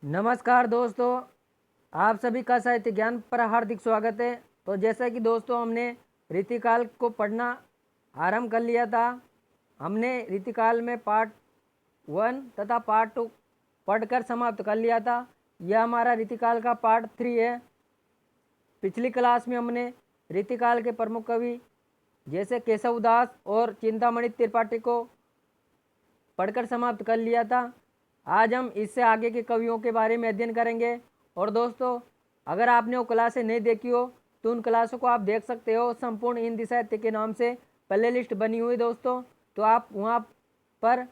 नमस्कार दोस्तों, आप सभी का साहित्य ज्ञान पर हार्दिक स्वागत है। तो जैसा कि दोस्तों हमने रीतिकाल को पढ़ना आरंभ कर लिया था। हमने रीतिकाल में पार्ट 1 तथा पार्ट 2 पढ़कर समाप्त कर लिया था। यह हमारा रीतिकाल का पार्ट 3 है। पिछली क्लास में हमने रीतिकाल के प्रमुख कवि जैसे केशवदास और चिंतामणि त्रिपाठी को पढ़कर समाप्त कर लिया था। आज हम इससे आगे के कवियों के बारे में अध्ययन करेंगे। और दोस्तों, अगर आपने वो क्लासें नहीं देखी हो तो उन क्लासों को आप देख सकते हो। संपूर्ण हिंदी साहित्य के नाम से प्ले लिस्ट बनी हुई दोस्तों, तो आप वहाँ पर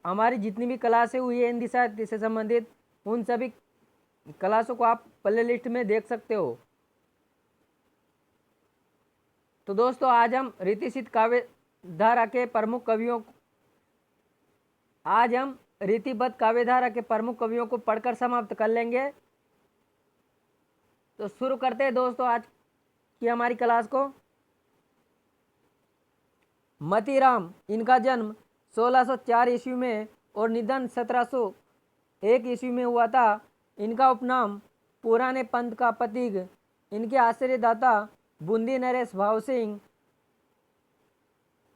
हमारी जितनी भी क्लासें हुई है हिंदी साहित्य से संबंधित, उन सभी क्लासों को आप प्ले लिस्ट में देख सकते हो। तो दोस्तों, आज हम रीतिसिद्ध काव्य धारा के प्रमुख कवियों आज हम रीतिबद्ध काव्यधारा के प्रमुख कवियों को पढ़कर समाप्त कर लेंगे। तो शुरू करते हैं दोस्तों आज की हमारी क्लास को। मतीराम, इनका जन्म 1604 ईस्वी में और निधन 1701 ईस्वी में हुआ था। इनका उपनाम पुराने पंथ का प्रतीक। इनके आश्रयदाता बूंदी नरेश भाव सिंह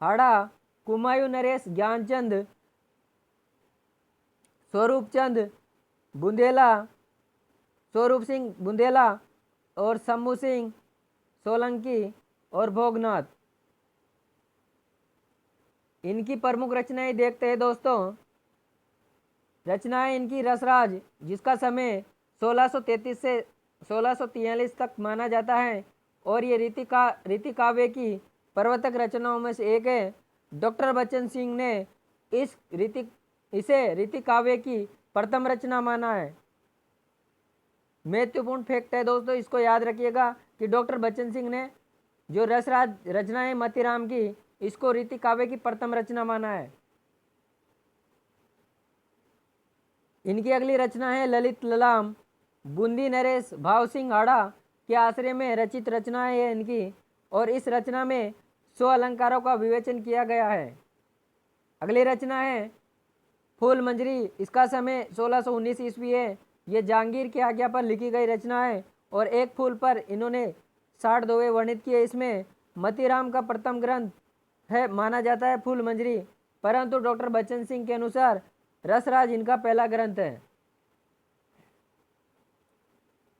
हाड़ा, कुमायूं नरेश ज्ञानचंद, स्वरूप चंद बुंदेला, स्वरूप सिंह बुंदेला और शंभू सिंह सोलंकी और भोगनाथ। इनकी प्रमुख रचनाएं देखते हैं दोस्तों। रचनाएं इनकी रसराज, जिसका समय 1633 से 1643 तक माना जाता है और ये रीति काव्य की प्रवर्तक रचनाओं में से एक है। डॉक्टर बच्चन सिंह ने इसे रीति काव्य की प्रथम रचना माना है। महत्वपूर्ण फैक्ट है दोस्तों, इसको याद रखिएगा कि डॉक्टर बच्चन सिंह ने जो रसराज रचना है मतीराम की, इसको रीति काव्य की प्रथम रचना माना है। इनकी अगली रचना है ललित ललाम। बूंदी नरेश भाव सिंह हाड़ा के आश्रय में रचित रचनाएं है इनकी, और इस रचना में 100 अलंकारों का विवेचन किया गया है। अगली रचना है फूल मंजरी। इसका समय 1619 ईस्वी है। ये जहांगीर की आज्ञा पर लिखी गई रचना है और एक फूल पर इन्होंने 60 दोहे वर्णित किए। इसमें मतीराम का प्रथम ग्रंथ है माना जाता है फूल मंजरी, परंतु डॉक्टर बच्चन सिंह के अनुसार रसराज इनका पहला ग्रंथ है।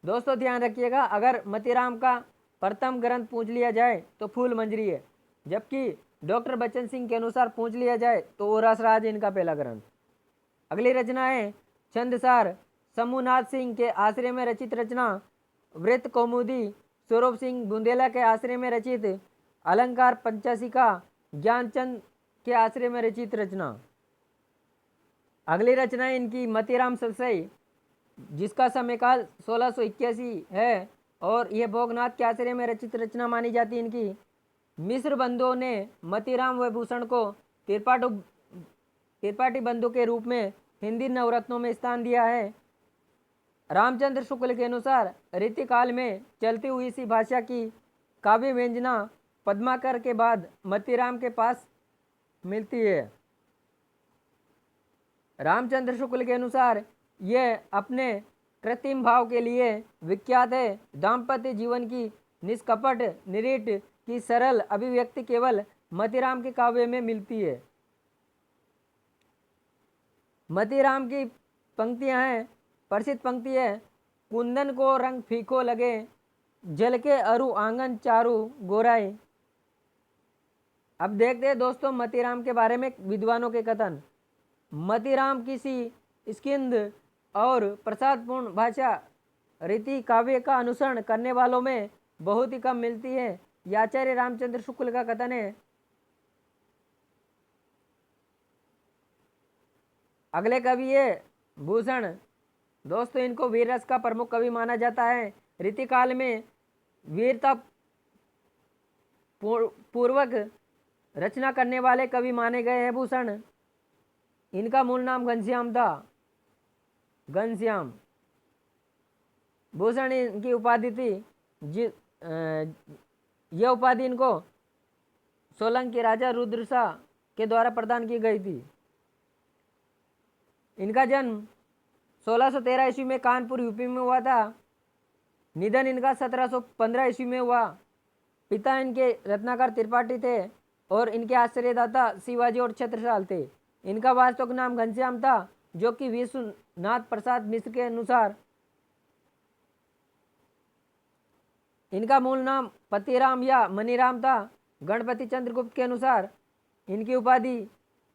दोस्तों ध्यान रखिएगा, अगर मतीराम का प्रथम ग्रंथ पूछ लिया जाए तो फूल मंजरी है, जबकि डॉक्टर बच्चन सिंह के अनुसार पूछ लिया जाए तो वो रसराज इनका पहला ग्रंथ। अगली रचना है छंदसार। शंभुनाथ सिंह के आश्रय में रचित रचना वृत्त कौमुदी। स्वरूप सिंह बुंदेला के आश्रय में रचित अलंकार पंचाशिका। ज्ञानचंद के आश्रय में रचित रचना। अगली रचना है इनकी मतीराम सरसई, जिसका समयकाल 1681 है और यह भोगनाथ के आश्रय में रचित रचना मानी जाती है इनकी। मिश्र बंधुओं ने मतीराम व भूषण को त्रिपाठी बंधु के रूप में हिंदी नवरत्नों में स्थान दिया है। रामचंद्र शुक्ल के अनुसार रीतिकाल में चलती हुई सी भाषा की काव्य व्यंजना पद्माकर के बाद मतीराम के पास मिलती है। रामचंद्र शुक्ल के अनुसार यह अपने कृत्रिम भाव के लिए विख्यात है। दाम्पत्य जीवन की निष्कपट निरीट की सरल अभिव्यक्ति केवल मतीराम के काव्य में मिलती है। मतीराम की पंक्तियां हैं, प्रसिद्ध पंक्ति है, कुंदन को रंग फीको लगे, जल के अरु आंगन चारू गोराई। अब देखते हैं दोस्तों मतीराम के बारे में विद्वानों के कथन। मतीराम किसी स्किंद और प्रसादपूर्ण भाषा रीति काव्य का अनुसरण करने वालों में बहुत ही कम मिलती है। यह आचार्य रामचंद्र शुक्ल का कथन है। अगले कवि है भूषण। दोस्तों इनको वीर रस का प्रमुख कवि माना जाता है। रीतिकाल में वीरता पूर्वक रचना करने वाले कवि माने गए हैं भूषण। इनका मूल नाम घनश्याम था, घनश्याम। भूषण इनकी उपाधि थी। यह उपाधि इनको सोलंकी राजा रुद्रसा के द्वारा प्रदान की गई थी। इनका जन्म 1613 ईस्वी में कानपुर यूपी में हुआ था। निधन इनका 1715 ईस्वी में हुआ। पिता इनके रत्नाकर त्रिपाठी थे और इनके आश्रयदाता शिवाजी और छत्रसाल थे। इनका वास्तविक नाम घनश्याम था, जो कि विश्वनाथ प्रसाद मिश्र के अनुसार इनका मूल नाम पतिराम या मनीराम था। गणपति चंद्रगुप्त के अनुसार इनकी उपाधि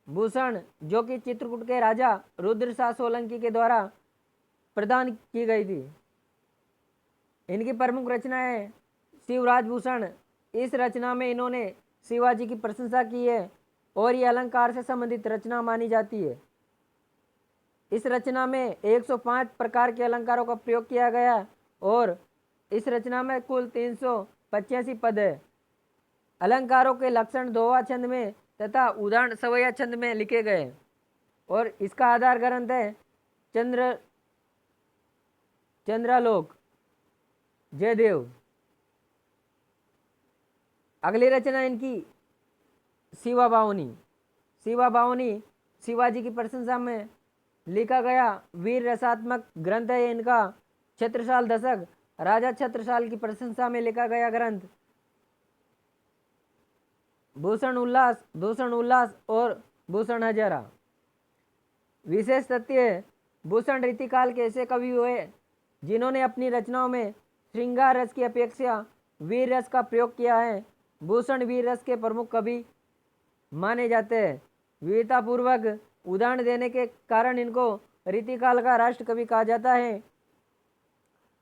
भूषण, जो कि चित्रकूट के राजा रुद्रशाह सोलंकी के द्वारा प्रदान की गई थी। इनकी प्रमुख रचनाएं शिवराज भूषण। इस रचना में इन्होंने शिवाजी की प्रशंसा की है और ये अलंकार से संबंधित रचना मानी जाती है। इस रचना में 105 प्रकार के अलंकारों का प्रयोग किया गया और इस रचना में कुल 385 पद है। अलंकारों के लक्षण दोहा छंद में तथा उदाहरण सवैया छंद में लिखे गए और इसका आधार ग्रंथ है चंद्रालोक जयदेव। अगली रचना इनकी शिवा बावनी। शिवा बावनी शिवाजी की प्रशंसा में लिखा गया वीर रसात्मक ग्रंथ है। इनका छत्रसाल दशक, राजा छत्रसाल की प्रशंसा में लिखा गया ग्रंथ। भूषण उल्लास और भूषण हजारा। विशेष तथ्य है, भूषण रीतिकाल के ऐसे कवि हुए जिन्होंने अपनी रचनाओं में श्रृंगार रस की अपेक्षा वीर रस का प्रयोग किया है। भूषण वीर रस के प्रमुख कवि माने जाते हैं। वीरतापूर्वक उदाहरण देने के कारण इनको रीतिकाल का राष्ट्र कवि कहा जाता है।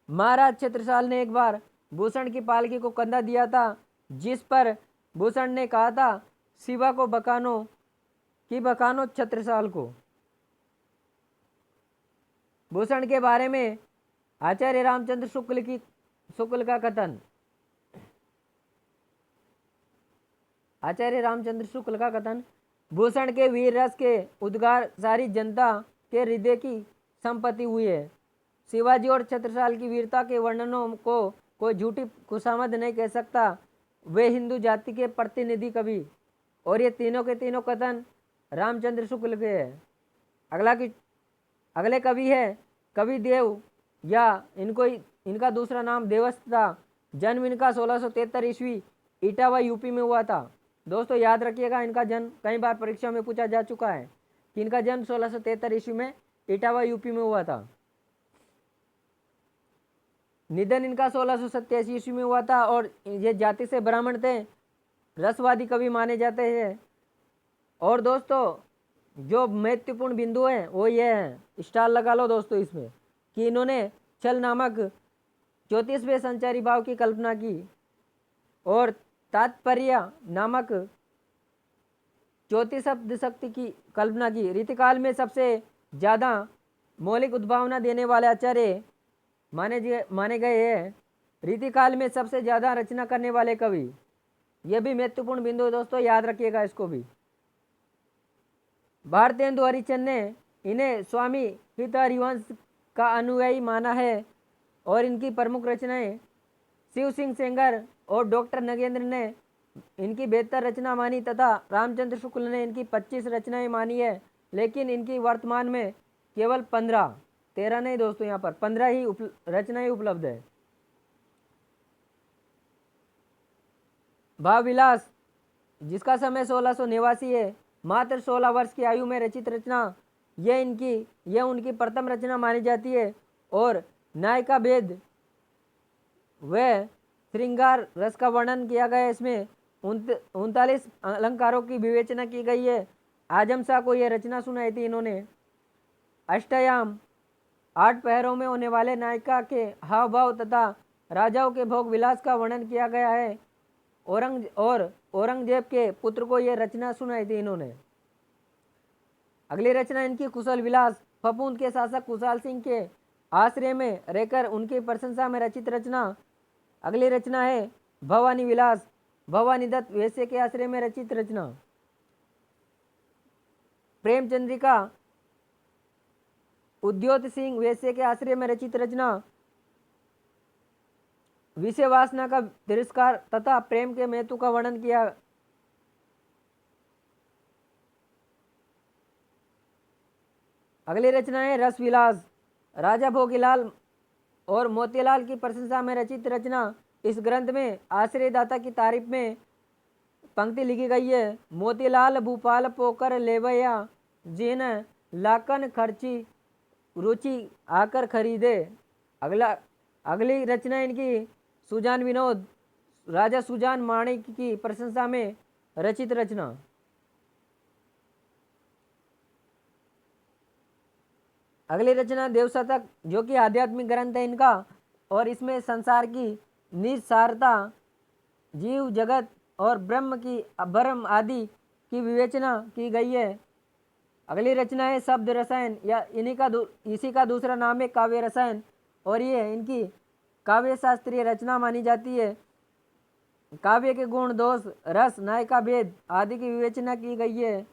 महाराज छत्रसाल ने एक बार भूषण की पालकी को कंधा दिया था, जिस पर भूषण ने कहा था शिवा को बकानो छत्रसाल को। भूषण के बारे में आचार्य रामचंद्र शुक्ल का कथन। आचार्य रामचंद्र शुक्ल का कथन, भूषण के वीर रस के उद्गार सारी जनता के हृदय की संपत्ति हुई है। शिवाजी और छत्रसाल की वीरता के वर्णनों को कोई झूठी खुशामद नहीं कह सकता। वे हिंदू जाति के प्रतिनिधि कवि और ये तीनों के तीनों कथन रामचंद्र शुक्ल के हैं। अगले कवि है कवि देव या इनका दूसरा नाम देवस्त था। जन्म इनका 1673 ईस्वी इटावा यूपी में हुआ था। दोस्तों याद रखिएगा, इनका जन्म कई बार परीक्षा में पूछा जा चुका है कि इनका जन्म 1673 ईस्वी में इटावा यूपी में हुआ था। निधन इनका 1687 ईस्वी में हुआ था और ये जाति से ब्राह्मण थे। रसवादी कवि माने जाते हैं। और दोस्तों जो महत्वपूर्ण बिंदु है वो ये है, स्टार लगा लो दोस्तों इसमें, कि इन्होंने छल नामक 34वें संचारी भाव की कल्पना की और तात्पर्य नामक चौथी शब्द शक्ति की कल्पना की। रीतिकाल में सबसे ज़्यादा मौलिक उद्भावना देने वाले आचार्य माने गए हैं। रीतिकाल में सबसे ज़्यादा रचना करने वाले कवि, यह भी महत्वपूर्ण बिंदु है दोस्तों, याद रखिएगा इसको भी। भारतेंदु हरिश्चंद्र ने इन्हें स्वामी हित हरिवंश का अनुयायी माना है और इनकी प्रमुख रचनाएं शिव सिंह सेंगर और डॉक्टर नगेंद्र ने इनकी बेहतर रचना मानी तथा रामचंद्र शुक्ल ने इनकी 25 रचनाएं मानी है। लेकिन इनकी वर्तमान में केवल 13 नहीं दोस्तों, यहाँ पर 15 ही रचनाएं उपलब्ध है। भाव विलास, जिसका समय 1689 है, मात्र 16 वर्ष की आयु में रचित रचना यह उनकी प्रथम रचना मानी जाती है। और नायिका भेद व श्रृंगार रस का वर्णन किया गया है। इसमें 39 अलंकारों की विवेचना की गई है। आजम शाह को यह रचना सुनाई थी इन्होंने। अष्टयाम 8 पहरों में होने वाले नायिका के हाव भाव तथा राजाओं के भोग विलास का वर्णन किया गया है। औरंगजेब के पुत्र को यह रचना सुनाई थी इन्होंने। अगली रचना इनकी कुशल विलास, फफूंद के शासक कुशाल सिंह के आश्रय में रहकर उनकी प्रशंसा में रचित रचना। अगली रचना है भवानी विलास, भवानी दत्त वैश्य के आश्रय में रचित रचना। प्रेमचंद्रिका उद्योत सिंह वैश्य के आश्रय में रचित रचना। विषय वासना का तिरस्कार तथा प्रेम के महत्व का वर्णन किया। अगली रचना है रस विलास, राजा भोगीलाल और मोतीलाल की प्रशंसा में रचित रचना। इस ग्रंथ में आश्रयदाता की तारीफ में पंक्ति लिखी गई है। मोतीलाल भूपाल पोकर लेवया, जिन लाकन खर्ची रुचि आकर खरीदे। अगली रचना इनकी सुजान विनोद, राजा सुजान माणिक की प्रशंसा में रचित रचना। अगली रचना देवशतक, जो कि आध्यात्मिक ग्रंथ है इनका, और इसमें संसार की निस्सारता, जीव जगत और ब्रह्म आदि की विवेचना की गई है। अगली रचना है शब्द रसायन, या इसी का दूसरा नाम है काव्य रसायन, और ये इनकी काव्य शास्त्रीय रचना मानी जाती है। काव्य के गुण, दोष, रस, नायिका भेद आदि की विवेचना की गई है।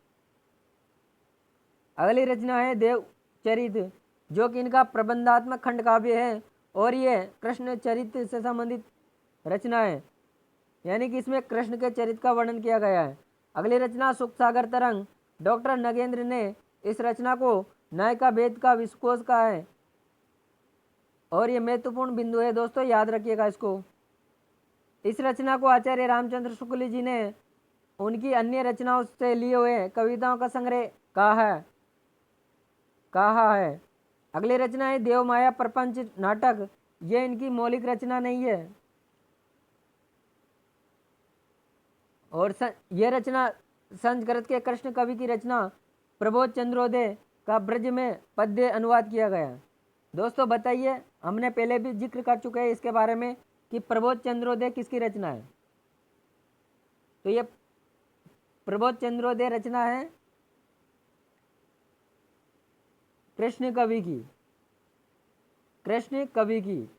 अगली रचना है देवचरित, जो कि इनका प्रबंधात्मक खंड काव्य है, और ये कृष्ण चरित्र से संबंधित रचना है, यानी कि इसमें कृष्ण के चरित्र का वर्णन किया गया है। अगली रचना सुख सागर तरंग, डॉक्टर नगेंद्र ने इस रचना को नायिका भेद का विश्वकोश कहा है, और ये महत्वपूर्ण बिंदु है दोस्तों, याद रखिएगा इसको। इस रचना को आचार्य रामचंद्र शुक्ल जी ने उनकी अन्य रचनाओं से लिए हुए कविताओं का संग्रह कहा है। अगली रचना है देव माया प्रपंच नाटक, ये इनकी मौलिक रचना नहीं है, और यह रचना संस्कृत के कृष्ण कवि की रचना प्रबोध चंद्रोदय का ब्रज में पद्य अनुवाद किया गया। दोस्तों बताइए, हमने पहले भी जिक्र कर चुके हैं इसके बारे में कि प्रबोध चंद्रोदय किसकी रचना है। तो ये प्रबोध चंद्रोदय रचना है कृष्ण कवि की।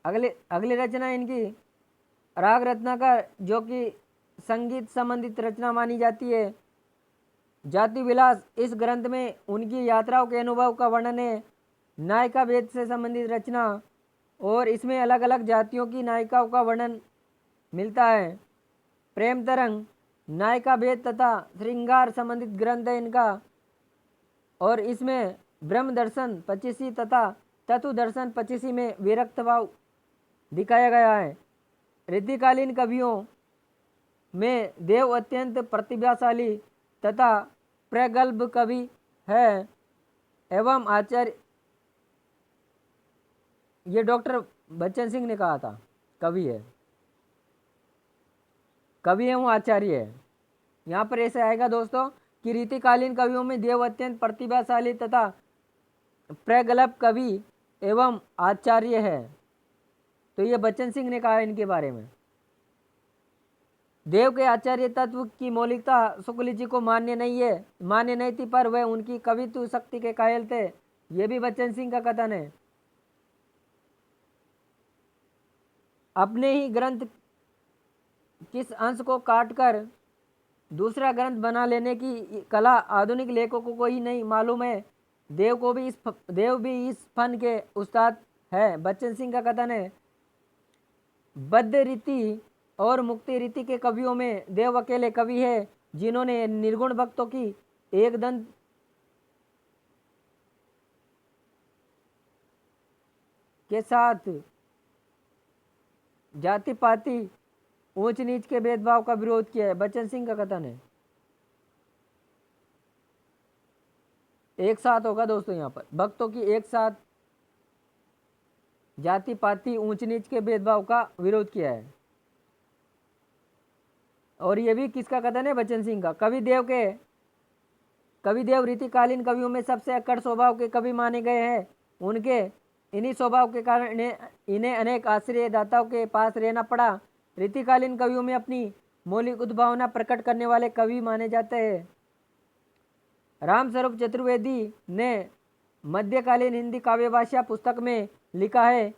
अगली रचना इनकी राग रत्नाकर, जो कि संगीत संबंधित रचना मानी जाती है। जाति विलास, इस ग्रंथ में उनकी यात्राओं के अनुभव का वर्णन है। नायिका भेद से संबंधित रचना, और इसमें अलग अलग जातियों की नायिकाओं का वर्णन मिलता है। प्रेम तरंग, नायिका भेद तथा श्रृंगार संबंधित ग्रंथ है इनका, और इसमें ब्रह्म दर्शन 25 तथा तत्व दर्शन 25 में विरक्त भाव दिखाया गया है। रीतिकालीन कवियों में देव अत्यंत प्रतिभाशाली तथा प्रगल्भ कवि है एवं आचार्य, ये डॉक्टर बच्चन सिंह ने कहा था, कवि है वो आचार्य है। यहाँ पर ऐसे आएगा दोस्तों कि रीतिकालीन कवियों में देव अत्यंत प्रतिभाशाली तथा प्रगल्भ कवि एवं आचार्य है, तो ये बच्चन सिंह ने कहा इनके बारे में। देव के आचार्य तत्व की मौलिकता शुक्ल जी को मान्य नहीं थी, पर वह उनकी कवित्व शक्ति के कायल थे, ये भी बच्चन सिंह का कथन है। अपने ही ग्रंथ किस अंश को काटकर दूसरा ग्रंथ बना लेने की कला आधुनिक लेखकों को ही नहीं मालूम है। देव भी इस फन के उस्ताद है। बच्चन सिंह का कथन है, बद्ध रीति और मुक्ति रीति के कवियों में देव अकेले कवि है जिन्होंने निर्गुण भक्तों की एकदंत के साथ जाति पाति ऊंच नीच के भेदभाव का विरोध किया है। बच्चन सिंह का कथन है। एक साथ होगा दोस्तों, यहाँ पर भक्तों की एक साथ जाति पाति ऊंच नीच के भेदभाव का विरोध किया है। और ये भी किसका कथन है? बच्चन सिंह का। कविदेव रीतिकालीन कवियों में सबसे अक्कड़ स्वभाव के कवि माने गए हैं। उनके इन्हीं स्वभाव के कारण इन्हें अनेक आश्रयदाताओं के पास रहना पड़ा। रीतिकालीन कवियों में अपनी मौलिक उद्भावना प्रकट करने वाले कवि माने जाते हैं। रामस्वरूप चतुर्वेदी ने मध्यकालीन हिंदी काव्य भाषा पुस्तक में लिखा है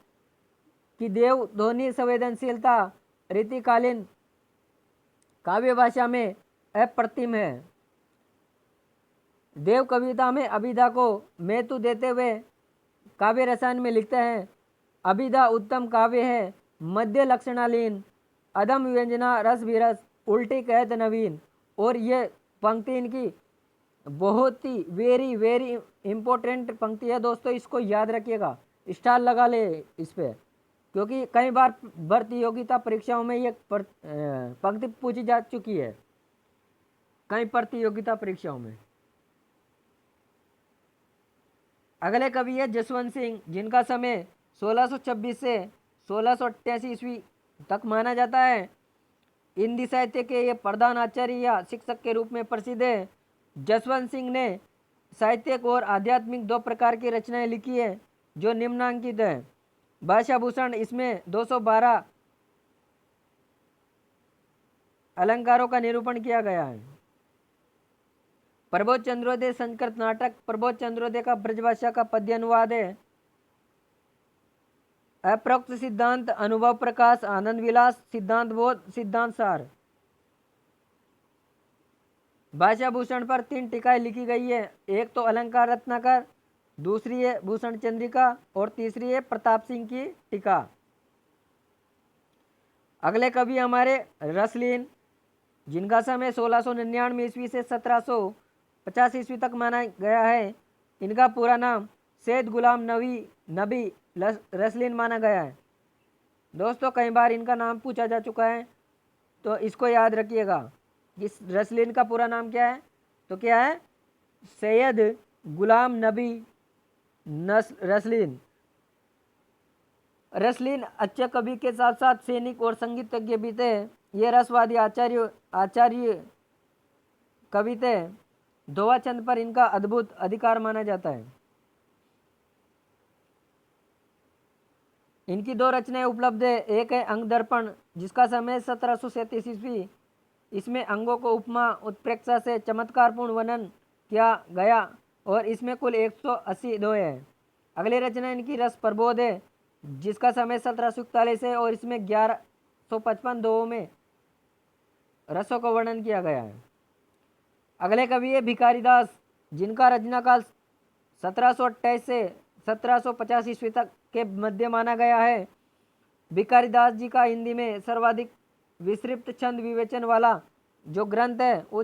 कि देव ध्वनि संवेदनशीलता रीतिकालीन काव्य भाषा में अप्रतिम है। देव कविता में अभिधा को महत्व देते हुए काव्य रसायन में लिखते हैं, अभिधा उत्तम काव्य है, मध्य लक्षणालीन, अदम व्यंजना रस विरस, उल्टी कहत नवीन। और ये पंक्ति इनकी बहुत ही वेरी वेरी इम्पोर्टेंट पंक्ति है दोस्तों, इसको याद रखिएगा, स्टार लगा ले इस पे, क्योंकि कई बार भर्ती योग्यता परीक्षाओं में ये पंक्ति पूछी जा चुकी है, कई प्रतियोगिता परीक्षाओं में। अगले कवि है जसवंत सिंह, जिनका समय 1626 से 1688 ईस्वी तक माना जाता है। हिंदी साहित्य के ये प्रधान आचार्य या शिक्षक के रूप में प्रसिद्ध है। जसवंत सिंह ने साहित्यिक और आध्यात्मिक दो प्रकार की रचनाएं लिखी है जो निम्नांकित है। भाषा भूषण, इसमें 212 अलंकारों का निरूपण किया गया है। प्रबोध चंद्रोदय संस्कृत नाटक, प्रबोध चंद्रोदय का ब्रजभाषा का पद्य अनुवाद है। अप्रोक्त सिद्धांत, अनुभव प्रकाश, आनंद विलास, सिद्धांत बोध, सिद्धांत सार। भाषा भूषण पर 3 टीकाएं लिखी गई है, एक तो अलंकार रत्नाकर, दूसरी है भूषण चंद्रिका और तीसरी है प्रताप सिंह की टीका। अगले कवि हमारे रसलीन, जिनका समय 1699 ईस्वी से 1750 ईस्वी तक माना गया है। इनका पूरा नाम सैयद गुलाम नबी रसलीन माना गया है। दोस्तों कई बार इनका नाम पूछा जा चुका है, तो इसको याद रखिएगा। इस रसलीन का पूरा नाम क्या है? तो क्या है? सैयद गुलाम नबी रसलीन। रसलीन अच्छे कवि के साथ साथ सैनिक और संगीतज्ञ भी थे। ये रसवादी आचार्य कवि थे। दोहा छंद पर इनका अद्भुत अधिकार माना जाता है। इनकी 2 रचनाएं उपलब्ध है। एक है अंग दर्पण, जिसका समय 1737 ईस्वी। इसमें अंगों को उपमा उत्प्रेक्षा से चमत्कारपूर्ण वर्णन किया गया और इसमें कुल 180 दोहे हैं। अगली रचना इनकी रस प्रबोध है, जिसका समय 1741 है और इसमें 1155 दोहों में रसों का वर्णन किया गया है। अगले कवि है भिखारी दास, जिनका रचना काल 1728 से 1750 ईस्वी तक के मध्य माना गया है। भिखारी दास जी का हिंदी में सर्वाधिक विस्तृत छंद विवेचन वाला जो ग्रंथ है वो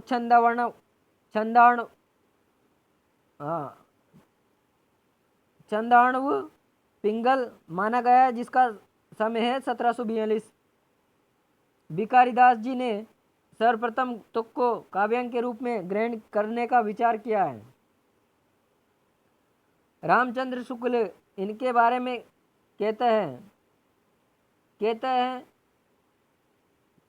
छंदाणव पिंगल माना गया है, जिसका समय है 1742। भिखारी दास जी ने सर्वप्रथम तुक को काव्यांग के रूप में ग्रहण करने का विचार किया है। रामचंद्र शुक्ल इनके बारे में कहते हैं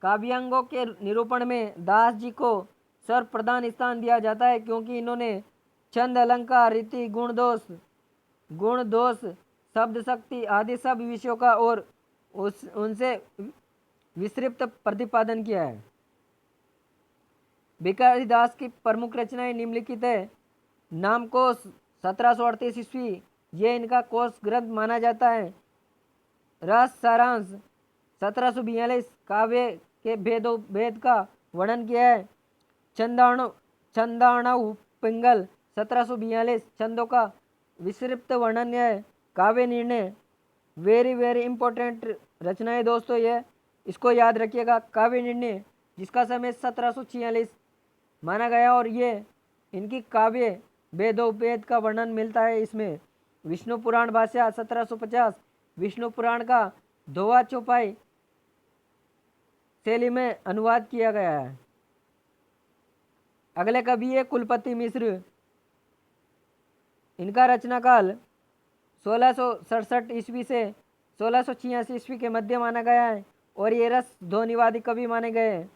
काव्यांगों के निरूपण में दास जी को सर्वप्रधान स्थान दिया जाता है, क्योंकि इन्होंने छंद, अलंकार, रीति, गुण दोष, शब्द शक्ति आदि सब विषयों का और उनसे विस्तृत प्रतिपादन किया है। भिखारी दास की प्रमुख रचनाएं निम्नलिखित है। नामकोश 1738 ईस्वी, ये इनका कोश ग्रंथ माना जाता है। रस सारांश 1742, काव्य के भेद का वर्णन किया है। छंदाणव पिंगल 1742, छंदों का विस्तृत वर्णन है। काव्य निर्णय, वेरी वेरी इंपॉर्टेंट रचनाएं दोस्तों ये, इसको याद रखिएगा। काव्य निर्णय, जिसका समय 1746 माना गया और ये इनकी काव्य वेदोपवेद का वर्णन मिलता है इसमें। विष्णु पुराण भाषा 1750, विष्णु पुराण का दोहा चौपाई शैली में अनुवाद किया गया है। अगले कवि है कुलपति मिश्र। इनका रचना काल 1667 ईस्वी से 1686 ईस्वी के मध्य माना गया है और ये रस ध्वनिवादी कवि माने गए हैं।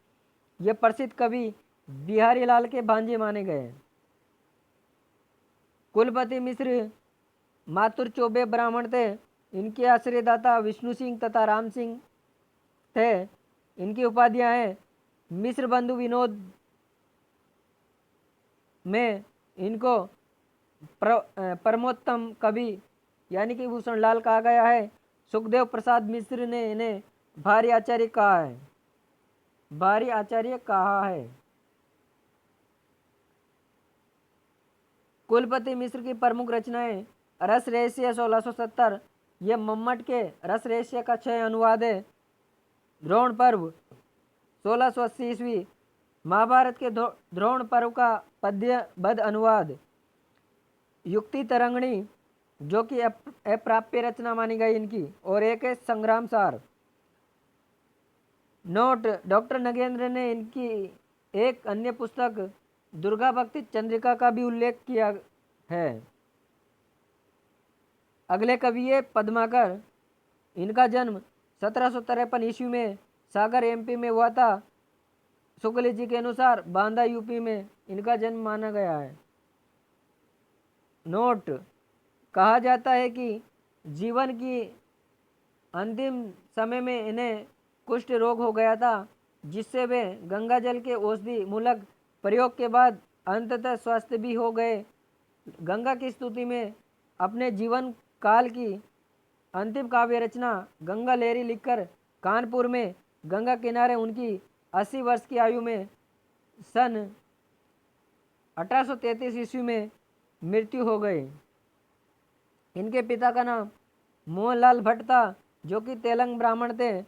ये प्रसिद्ध कवि बिहारी लाल के भांजे माने गए हैं। कुलपति मिश्र मातुर चौबे ब्राह्मण थे। इनके आश्रयदाता विष्णु सिंह तथा राम सिंह थे। इनकी उपाधियां हैं मिश्र बंधु विनोद में इनको परमोत्तम कवि यानी कि भूषण लाल कहा गया है। सुखदेव प्रसाद मिश्र ने इन्हें भारी आचार्य कहा है। कुलपति मिश्र की प्रमुख रचनाएं रस रहस्य 1670, ये मम्मट के रस रहस्य का 6 अनुवाद है। द्रोण पर्व 1680 ईस्वी, महाभारत के द्रोण पर्व का पद्यबद्ध अनुवाद युक्ति तरंगिणी, जो कि अप्राप्य रचना मानी गई इनकी, और एक है संग्राम सार। नोट: डॉक्टर नगेंद्र ने इनकी एक अन्य पुस्तक दुर्गा भक्ति चंद्रिका का भी उल्लेख किया है। अगले कवि है पद्माकर। इनका जन्म 1753 ईस्वी में सागर एमपी में हुआ था। शुक्ल जी के अनुसार बांदा यूपी में इनका जन्म माना गया है। नोट: कहा जाता है कि जीवन की अंतिम समय में इन्हें कुष्ठ रोग हो गया था, जिससे वे गंगा जल के औषधि मूलक प्रयोग के बाद अंततः स्वस्थ भी हो गए। गंगा की स्तुति में अपने जीवन काल की अंतिम काव्य रचना गंगा लहरी लिखकर कानपुर में गंगा किनारे उनकी 80 वर्ष की आयु में सन 1833 ईस्वी में मृत्यु हो गई। इनके पिता का नाम मोहनलाल भट्ट था, जो कि तेलंग ब्राह्मण थे,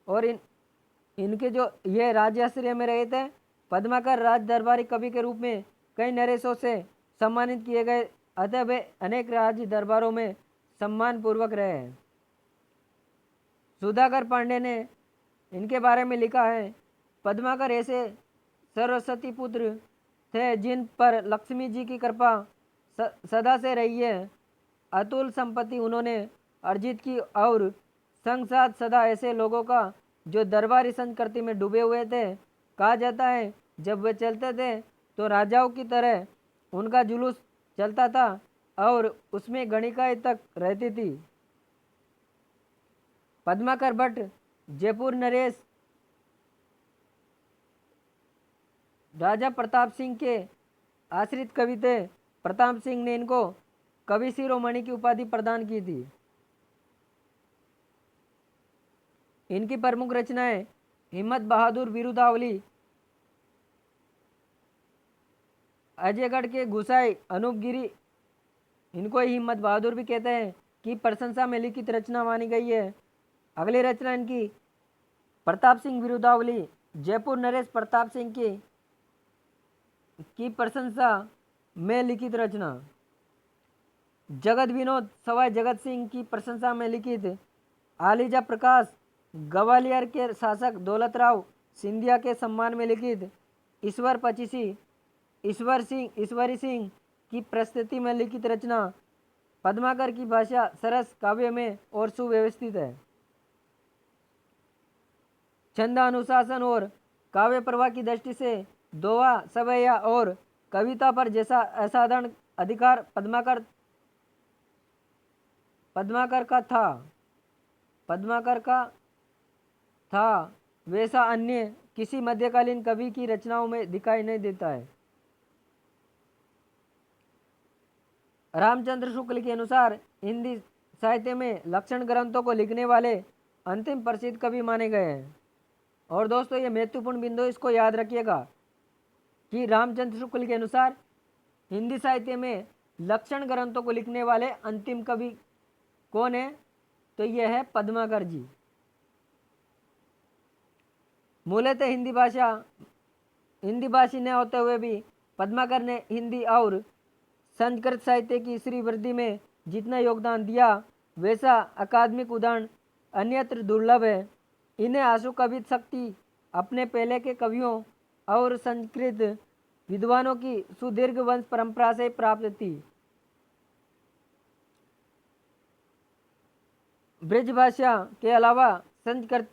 और इनके जो ये राज्याश्रय में रहे थे। पद्माकर राज दरबारी कवि के रूप में कई नरेशों से सम्मानित किए गए, अतः वे अनेक राज्य दरबारों में सम्मान पूर्वक रहे हैं। सुधाकर पांडे ने इनके बारे में लिखा है, पद्माकर ऐसे सरस्वती पुत्र थे जिन पर लक्ष्मी जी की कृपा सदा से रही है। अतुल संपत्ति उन्होंने अर्जित की और संग साथ सदा ऐसे लोगों का जो दरबारी संस्कृति में डूबे हुए थे। कहा जाता है जब वे चलते थे तो राजाओं की तरह उनका जुलूस चलता था और उसमें गणिकाएं तक रहती थी। पद्माकर भट्ट जयपुर नरेश राजा प्रताप सिंह के आश्रित कवि थे। प्रताप सिंह ने इनको कवि शिरोमणि की उपाधि प्रदान की थी। इनकी प्रमुख रचनाएं हिम्मत बहादुर बिरुदावली, अजयगढ़ के गुसाई अनूपगिरी, इनको हिम्मत बहादुर भी कहते हैं, की प्रशंसा में लिखित रचना मानी गई है। अगली रचना इनकी प्रताप सिंह बिरुदावली, जयपुर नरेश प्रताप सिंह की प्रशंसा में लिखित रचना। जगत विनोद सवाई जगत सिंह की प्रशंसा में लिखित आलीजा प्रकाश, ग्वालियर के शासक दौलत राव सिंधिया के सम्मान में लिखित ईश्वर पचीसी, ईश्वरी सिंह की प्रस्तुति में लिखित रचना। पद्माकर की भाषा सरस, काव्य में और सुव्यवस्थित है। छंद अनुशासन और काव्य प्रवाह की दृष्टि से दोहा, सवैया और कविता पर जैसा असाधारण अधिकार पद्माकर का था, वैसा अन्य किसी मध्यकालीन कवि की रचनाओं में दिखाई नहीं देता है। रामचंद्र शुक्ल के अनुसार हिंदी साहित्य में लक्षण ग्रंथों को लिखने वाले अंतिम प्रसिद्ध कवि माने गए हैं। और दोस्तों, ये महत्वपूर्ण बिंदु इसको याद रखिएगा कि रामचंद्र शुक्ल के अनुसार हिंदी साहित्य में लक्षण ग्रंथों को लिखने वाले अंतिम कवि कौन है? तो यह है पद्माकर जी। मूलतः हिंदी भाषी न होते हुए भी पद्माकर ने हिंदी और संस्कृत साहित्य की श्री वृद्धि में जितना योगदान दिया, वैसा अकादमिक उदाहरण अन्यत्र दुर्लभ है। इन्हें आशु कवि शक्ति अपने पहले के कवियों और संस्कृत विद्वानों की सुदीर्घ वंश परंपरा से प्राप्त थी। ब्रज भाषा के अलावा संस्कृत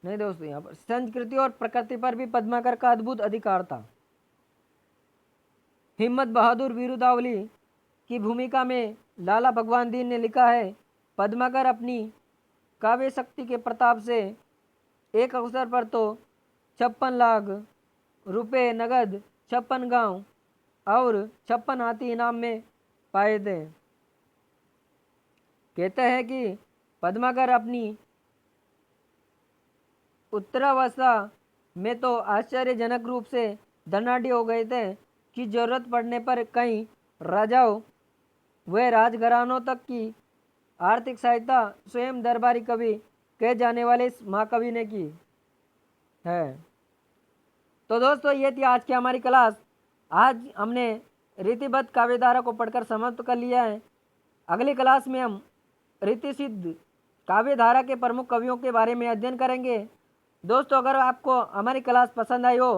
नहीं दोस्तों, यहाँ पर संस्कृति और प्रकृति पर भी पद्माकर का अद्भुत अधिकार था। हिम्मत बहादुर बिरुदावली की भूमिका में लाला भगवान दीन ने लिखा है, पद्माकर अपनी काव्य शक्ति के प्रताप से एक अवसर पर तो 56 लाख रुपए नगद, 56 गांव और 56 हाथी इनाम में पाए थे। कहते हैं कि पद्माकर अपनी उत्तरावस्था में तो आश्चर्यजनक रूप से धनाढ़ हो गए थे कि जरूरत पड़ने पर कई राजाओं व राजघरानों तक की आर्थिक सहायता स्वयं दरबारी कवि कहे जाने वाले इस महाकवि ने की है। तो दोस्तों ये थी आज की हमारी क्लास। आज हमने रीतिबद्ध काव्यधारा को पढ़कर समाप्त कर लिया है। अगली क्लास में हम रीति सिद्ध काव्यधारा के प्रमुख कवियों के बारे में अध्ययन करेंगे। दोस्तों अगर आपको हमारी क्लास पसंद आई हो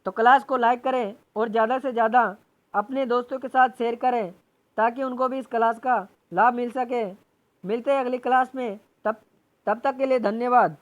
तो क्लास को लाइक करें और ज़्यादा से ज़्यादा अपने दोस्तों के साथ शेयर करें ताकि उनको भी इस क्लास का लाभ मिल सके। मिलते हैं अगली क्लास में, तब तक के लिए धन्यवाद।